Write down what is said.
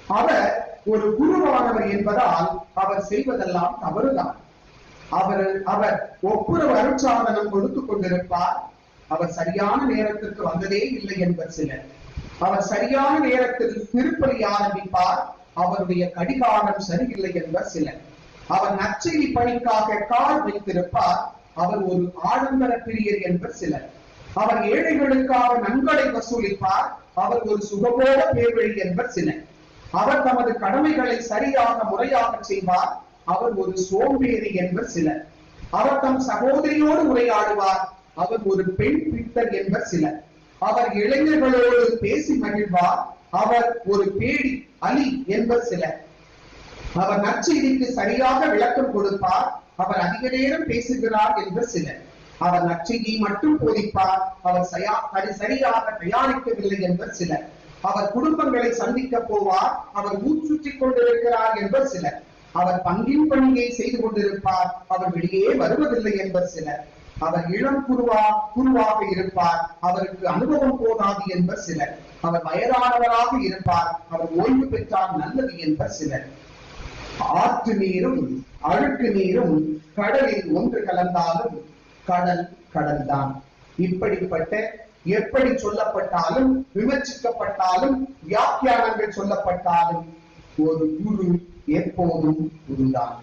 அவர் ஒரு குருவானவர் என்பதால் அவர் செய்வதெல்லாம் தவறுதான். அவர் ஒப்புரவு அருட்சாதனம் கொடுத்துக் கொண்டிருப்பார். அவர் சரியான நேரத்திற்கு வந்ததே இல்லை என்பர் சிலர். அவர் சரியான நேரத்தில் திருப்பலி ஆரம்பிப்பார். அவருடைய கடிகாரம் சரியில்லை என்பர் சிலர். அவர் நற்செய்தி பணிக்காக கார் வைத்திருப்பார். அவர் ஒரு ஆடம்பர பிரியர் என்பர் சிலர். அவர் ஏழைகளுக்காக நன்கொடை வசூலிப்பார். அவர் ஒரு சுகபோக பேர்வழி என்பர் சிலர். அவர் தமது கடமைகளை சரியாக முறையாக செய்வார். அவர் ஒரு சோம்பேறி என்பர் சிலர். அவர் தம் சகோதரியோடு உரையாடுவார். அவர் ஒரு பெண் பித்தர் என்பர் சிலர். அவர் இளைஞர்களோடு பேசி மகிழ்வார். அவர் ஒரு பேடி அலி என்பர் சிலர். அவர் நற்செய்திக்கு சரியாக விளக்கம் கொடுப்பார். அவர் அதிக நேரம் பேசுகிறார் என்பர் சிலர். அவர் நற்செய்தியை மட்டும் போதிப்பார். அவர் சரியாக தயாரிக்கவில்லை என்பர் சிலர். அவர் குடும்பங்களை சந்திக்க போவார். அவர் ஊற்றுற்றிக் கொண்டிருக்கிறார் என்பர் சிலர். அவர் பங்கின் பணியை செய்து கொண்டிருப்பார். அவர் வெளியே வருவதில்லை என்பர் சிலர். அவர் இளம் குருவாக இருப்பார். அவருக்கு அனுபவம் போதாது என்பர் சிலர். அவர் வயதானவராக இருப்பார். அவர் ஓய்வு பெற்றால் நல்லது என்பர் சிலர். ஆற்று நீரும் அழுக்கு நீரும் கடலில் ஒன்று கலந்தாலும் கடல் கடல்தான். இப்படிப்பட்ட எப்படி சொல்லப்பட்டாலும் விமர்சிக்கப்பட்டாலும் வியாக்கியானங்கள் சொல்லப்பட்டாலும் ஒரு குரு எப்போதும் குருதான்.